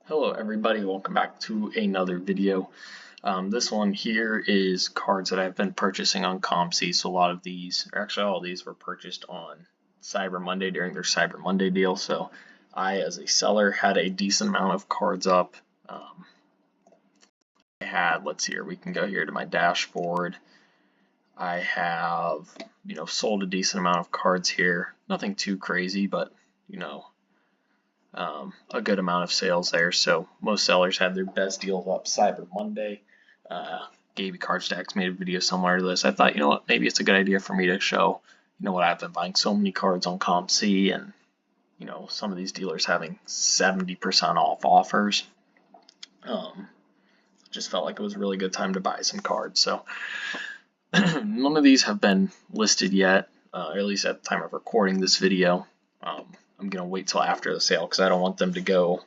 Hello everybody, welcome back to another video. This one here is cards that I've been purchasing on COMC. So a lot of these, or actually all of these, were purchased on Cyber Monday during their Cyber Monday deal. So I, as a seller, had a decent amount of cards up. I had, let's see here, we can go here to my dashboard. I have, sold a decent amount of cards here. Nothing too crazy, but, a good amount of sales there. So most sellers had their best deals up Cyber Monday. Gaby Card Stacks made a video similar to this. I thought, what, maybe it's a good idea for me to show, what I've been buying so many cards on COMC and, some of these dealers having 70% off offers. Just felt like it was a really good time to buy some cards. So none of these have been listed yet, or at least at the time of recording this video. I'm going to wait till after the sale because I don't want them to go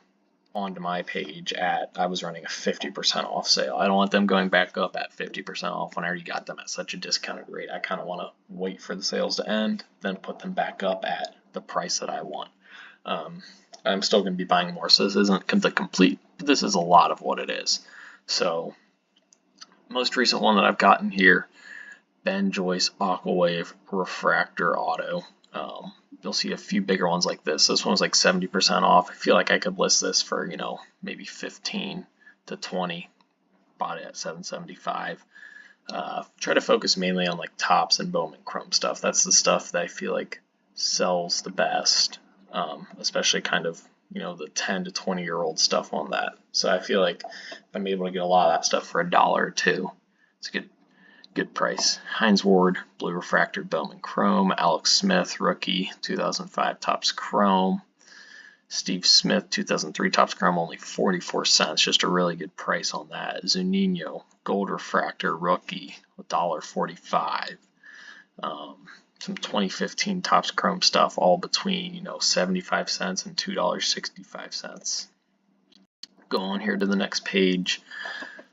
onto my page I was running a 50% off sale. I don't want them going back up at 50% off when I already got them at such a discounted rate. I kind of want to wait for the sales to end, then put them back up at the price that I want. I'm still going to be buying more, so this isn't the complete, but this is a lot of what it is. So, most recent one that I've gotten here, Ben Joyce Aquawave Refractor Auto. You'll see a few bigger ones like this. This one was like 70% off. I feel like I could list this for, maybe 15 to 20. Bought it at $7.75. Try to focus mainly on like tops and Bowman Chrome stuff. That's the stuff that I feel like sells the best, especially kind of, the 10 to 20-year-old stuff on that. So I feel like I'm able to get a lot of that stuff for $1 or $2. It's a good price. Heinz Ward, Blue Refractor, Bowman Chrome. Alex Smith, rookie, 2005 Topps Chrome. Steve Smith, 2003 Topps Chrome, only 44 cents. Just a really good price on that. Zunino, Gold Refractor, rookie, $1.45. Some 2015 Topps Chrome stuff, all between, 75 cents and $2.65. Go on here to the next page.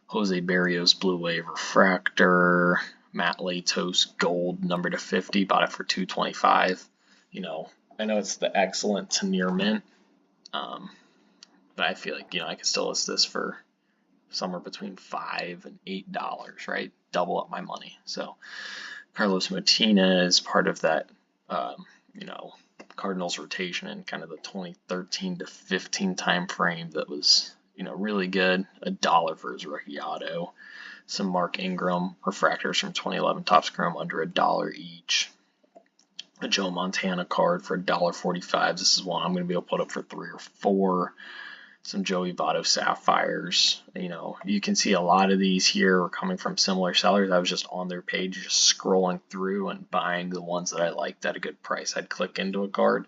Jose Barrios Blue Wave Refractor, Matt Latos Gold number to 50, bought it for $2.25. I know it's the excellent to near mint, but I feel like I could still list this for somewhere between $5 and $8, right? Double up my money. So Carlos Martinez is part of that, Cardinals rotation in kind of the 2013 to 15 time frame that was really good. $1 for his rookie auto. Some Mark Ingram refractors from 2011 Topps Chrome under $1 each. A Joe Montana card for $1.45. This is one I'm going to be able to put up for 3 or 4. Some Joey Votto Sapphires. You can see a lot of these here are coming from similar sellers. I was just on their page, just scrolling through and buying the ones that I liked at a good price. I'd click into a card.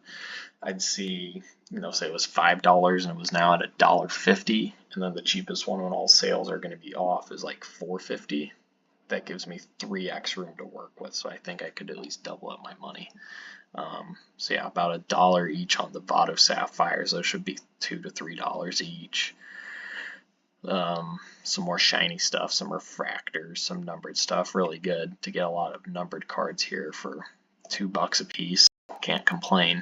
I'd see, say it was $5 and it was now at $1.50, and then the cheapest one when all sales are going to be off is like $4.50. That gives me 3x room to work with, so I think I could at least double up my money. So yeah, about $1 each on the Votto Sapphires. Those should be $2 to $3 each. Some more shiny stuff, some refractors, some numbered stuff. Really good to get a lot of numbered cards here for $2 a piece. Can't complain.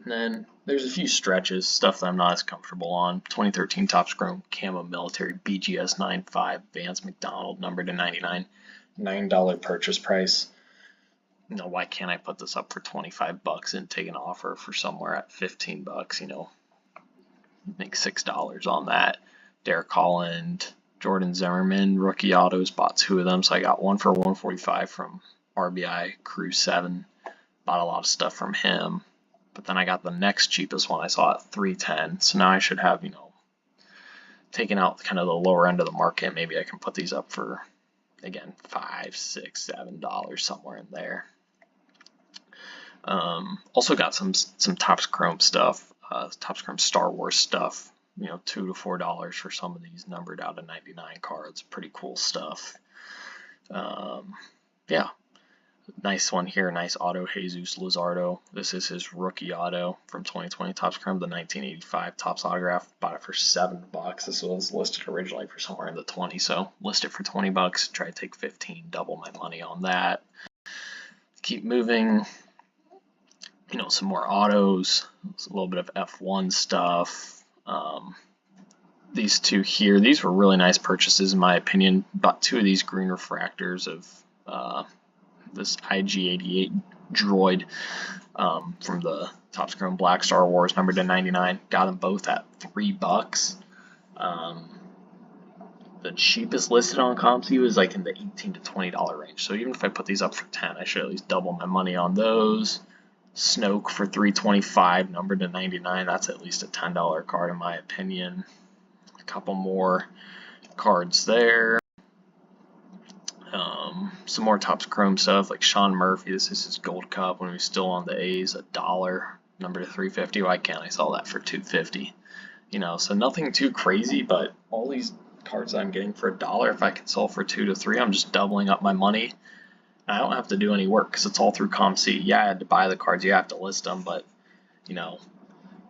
And then there's a few stretches, stuff that I'm not as comfortable on. 2013 Topps Chrome Camo Military BGS 95 Vance McDonald, number to 99, $9 purchase price. Why can't I put this up for $25 and take an offer for somewhere at $15? Make $6 on that. Derek Holland, Jordan Zimmerman, rookie autos, bought 2 of them, so I got one for $145 from RBI Crew 7. Bought a lot of stuff from him. But then I got the next cheapest one I saw at $310. So now I should have, taken out kind of the lower end of the market. Maybe I can put these up for, again, $5, $6, $7, somewhere in there. Also got some Topps Chrome stuff, Topps Chrome Star Wars stuff. $2 to $4 for some of these numbered out of 99 cards. Pretty cool stuff. Yeah. Nice one here, nice auto, Jesus Luzardo. This is his rookie auto from 2020 Topps Chrome, the 1985 Topps autograph. Bought it for $7. This was listed originally for somewhere in the 20s, so list it for $20. Try to take 15, double my money on that. Keep moving. Some more autos, a little bit of F1 stuff. these two here. These were really nice purchases in my opinion. Bought two of these green refractors of this IG-88 droid from the Topps Chrome Black Star Wars, numbered to 99. Got them both at $3. The cheapest listed on COMC was like in the $18 to $20 range. So even if I put these up for 10, I should at least double my money on those. Snoke for $325, numbered to 99. That's at least a $10 card in my opinion. A couple more cards there. Some more Topps Chrome stuff like Sean Murphy. This is his Gold Cup when he was still on the A's, $1, numbered to 350. Why can't I sell that for 250? You know, so nothing too crazy, but all these cards that I'm getting for $1, if I can sell for 2 to 3, I'm just doubling up my money. I don't have to do any work because it's all through COMC. Yeah, I had to buy the cards, you have to list them, but you know,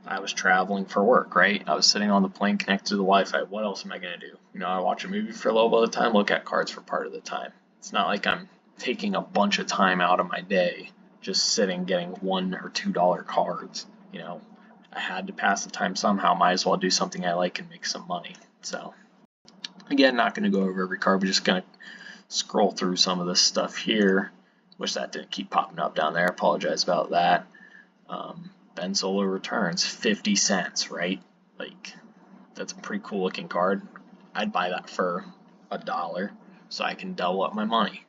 I was traveling for work, right? I was sitting on the plane connected to the Wi-Fi. What else am I going to do? You know, I watch a movie for a little bit of the time, look at cards for part of the time. It's not like I'm taking a bunch of time out of my day just sitting getting $1 or $2 cards. You know, I had to pass the time somehow. Might as well do something I like and make some money. So, again, not going to go over every card. We're just going to scroll through some of this stuff here. Wish that didn't keep popping up down there. I apologize about that. Ben Solo returns 50 cents, right? Like, that's a pretty cool looking card. I'd buy that for $1 so I can double up my money.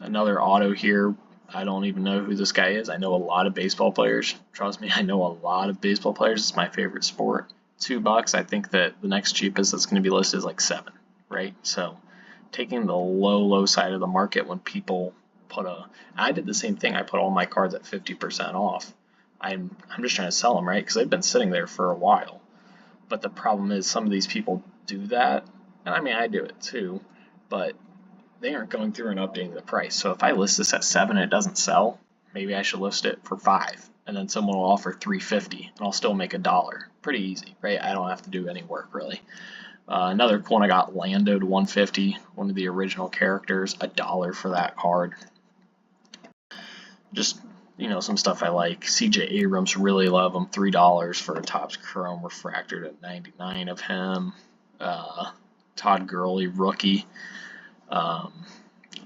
Another auto here. I don't even know who this guy is. I know a lot of baseball players. Trust me, I know a lot of baseball players. It's my favorite sport. $2. I think that the next cheapest that's going to be listed is like $7, right? So taking the low side of the market when people I did the same thing. I put all my cards at 50% off. I'm just trying to sell them, right? Because they've been sitting there for a while. But the problem is some of these people do that, and I mean I do it too, but they aren't going through and updating the price. So if I list this at 7 and it doesn't sell, maybe I should list it for 5, and then someone will offer $3.50, and I'll still make $1. Pretty easy, right? I don't have to do any work really. Another cool one, I got Lando to 150, one of the original characters, $1 for that card. Just, you know, some stuff I like. CJ Abrams, really love him, $3 for a Topps Chrome refractor to 99 of him. Todd Gurley, rookie,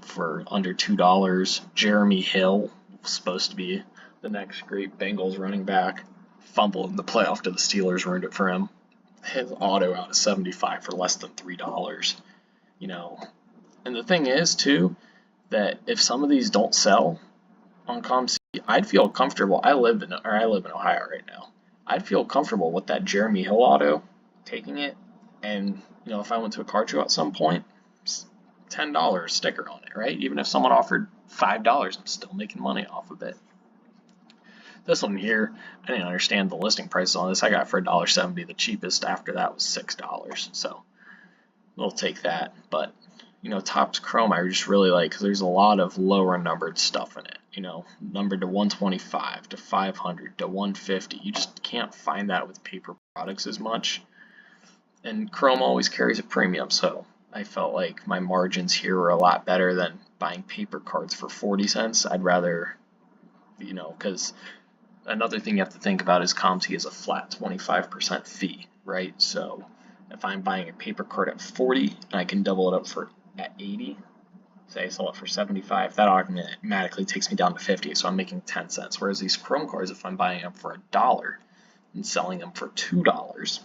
for under $2. Jeremy Hill, supposed to be the next great Bengals running back, fumbled in the playoff to the Steelers, ruined it for him. His auto out of 75 for less than $3. You know, and the thing is too that if some of these don't sell on COMC, I'd feel comfortable. I live in Ohio right now. I'd feel comfortable with that Jeremy Hill auto, taking it, and you know, if I went to a card show at some point, $10 sticker on it, right? Even if someone offered $5, I'm still making money off of it. This one here, I didn't understand the listing prices on this. I got it for $1.70. The cheapest after that was $6. So we'll take that. But you know, Topps Chrome I just really like because there's a lot of lower numbered stuff in it. You know, numbered to 125 to 500 to 150. You just can't find that with paper products as much. And Chrome always carries a premium, so I felt like my margins here were a lot better than buying paper cards for 40 cents. I'd rather, you know, because another thing you have to think about is COMC is a flat 25% fee, right? So if I'm buying a paper card at 40 and I can double it up at 80, say I sell it for 75, that automatically takes me down to 50, so I'm making 10 cents. Whereas these Chrome cards, if I'm buying them for $1 and selling them for $2,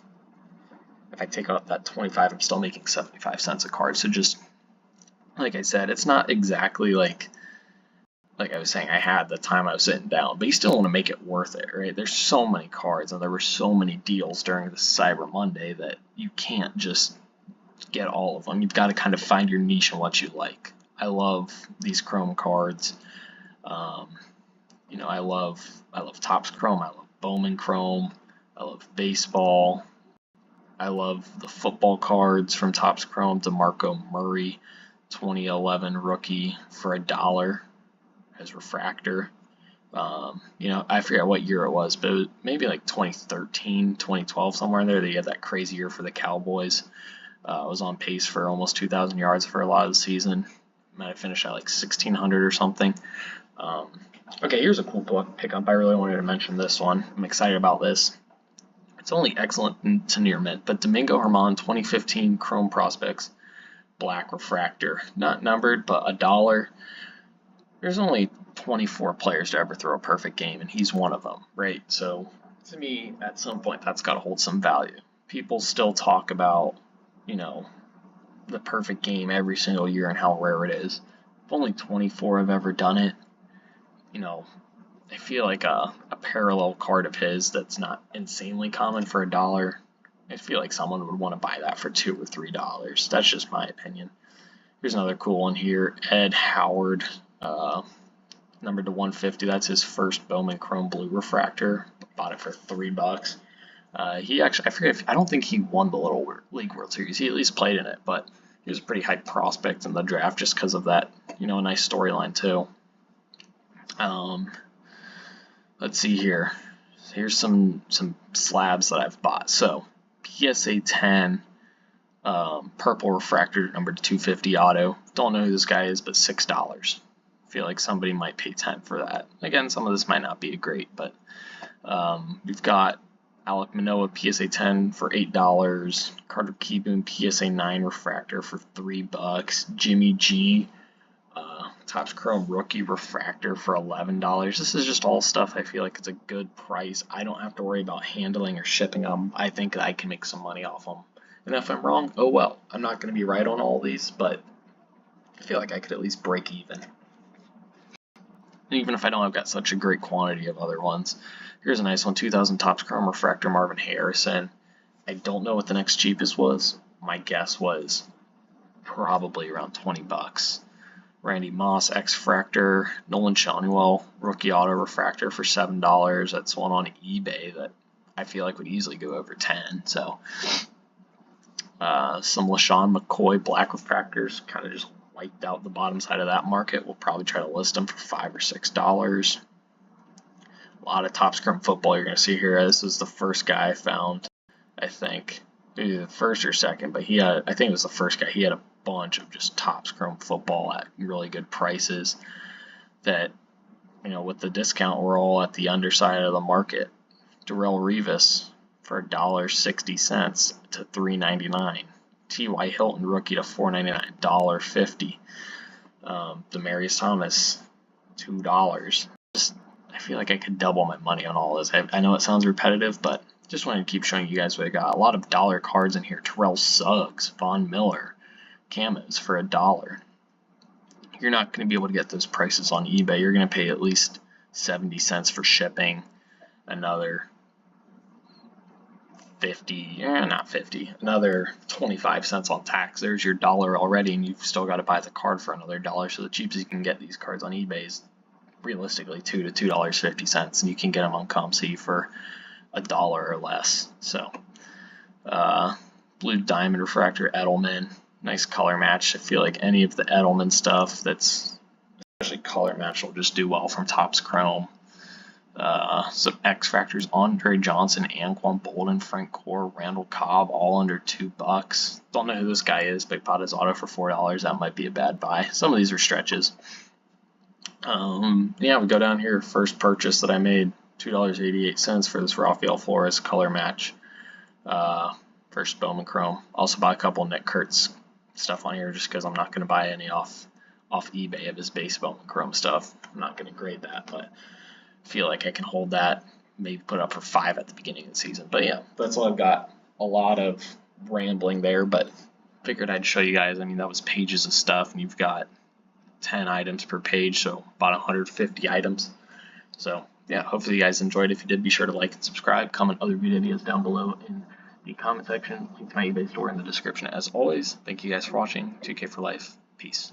if I take out that 25, I'm still making 75 cents a card. So just like I said, it's not exactly like I was saying I had the time I was sitting down, but you still want to make it worth it, right? There's so many cards and there were so many deals during the Cyber Monday that you can't just get all of them. You've got to kind of find your niche and what you like. I love these Chrome cards. You know, I love Topps Chrome. I love Bowman Chrome. I love baseball. I love the football cards from Topps Chrome. DeMarco Murray, 2011 rookie for $1 as refractor. You know, I forget what year it was, but it was maybe like 2013, 2012, somewhere in there. They had that crazy year for the Cowboys. Was on pace for almost 2,000 yards for a lot of the season. Might have finished at like 1,600 or something. Okay, here's a cool book pickup. I really wanted to mention this one. I'm excited about this. It's only excellent to near mint, but Domingo Germán 2015 Chrome Prospects, black refractor, not numbered, but $1. There's only 24 players to ever throw a perfect game, and he's one of them, right? So to me, at some point, that's got to hold some value. People still talk about, you know, the perfect game every single year and how rare it is. If only 24 have ever done it, you know, I feel like a parallel card of his that's not insanely common for $1. I feel like someone would want to buy that for $2 or $3. That's just my opinion. Here's another cool one here. Ed Howard, numbered to 150. That's his first Bowman Chrome Blue refractor. Bought it for $3. He actually, I forget, I don't think he won the Little League World Series. He at least played in it, but he was a pretty high prospect in the draft just because of that, you know, a nice storyline too. Let's see here. Here's some slabs that I've bought. So PSA 10 purple refractor numbered to 250 auto. Don't know who this guy is, but $6. Feel like somebody might pay 10 for that. Again, some of this might not be great, but we've got Alek Manoah PSA 10 for $8. Carter Kieboom PSA 9 refractor for $3. Jimmy G Topps Chrome rookie refractor for $11. This is just all stuff I feel like it's a good price. I don't have to worry about handling or shipping them. I think I can make some money off them. And if I'm wrong, oh well. I'm not going to be right on all these, but I feel like I could at least break even. Even if I don't have got such a great quantity of other ones. Here's a nice one, 2000 Topps Chrome refractor Marvin Harrison. I don't know what the next cheapest was. My guess was probably around $20. Randy Moss X-Fractor, Nolan Schanuel rookie auto refractor for $7. That's one on eBay that I feel like would easily go over 10. So some LaShawn McCoy black refractors kind of just wiped out the bottom side of that market. We'll probably try to list them for $5 or $6. A lot of Topps Chrome football you're going to see here. This is the first guy I found, I think. Maybe the first or second, but he had, I think it was the first guy. He had a bunch of just Topps Chrome football at really good prices that, you know, with the discount, we're all at the underside of the market. Darrelle Revis for $1.60 to $3.99. T.Y. Hilton rookie to $4.99, $1.50. Demaryius Thomas, $2. Just, I feel like I could double my money on all this. I know it sounds repetitive, but just wanted to keep showing you guys what I got. A lot of dollar cards in here. Terrell Suggs, Von Miller, camos for $1. You're not going to be able to get those prices on eBay. You're going to pay at least 70 cents for shipping, another 50, not 50, another 25 cents on tax. There's your $1 already, and you've still got to buy the card for another $1. So the cheapest you can get these cards on eBay is realistically $2 to $2.50, and you can get them on COMC for $1 or less. So blue diamond refractor Edelman, nice color match. I feel like any of the Edelman stuff that's especially color match will just do well from Topps Chrome. Some X factors: Andre Johnson, Anquan Bolden, Frank Gore, Randall Cobb, all under $2. Don't know who this guy is, but bought his auto for $4. That might be a bad buy. Some of these are stretches. Yeah, we go down here. First purchase that I made, $2.88 for this Rafael Flores color match. First Bowman Chrome. Also bought a couple Nick Kurtz stuff on here just because I'm not going to buy any off eBay of his base Bowman Chrome stuff. I'm not going to grade that, but I feel like I can hold that, maybe put it up for $5 at the beginning of the season. But yeah, that's all I've got. A lot of rambling there, but figured I'd show you guys. I mean, that was pages of stuff, and you've got 10 items per page, so about 150 items. So yeah, hopefully you guys enjoyed. If you did, be sure to like and subscribe. Comment other videos down below in the comment section. Link to my eBay store in the description as always. Thank you guys for watching. 2K for life. Peace.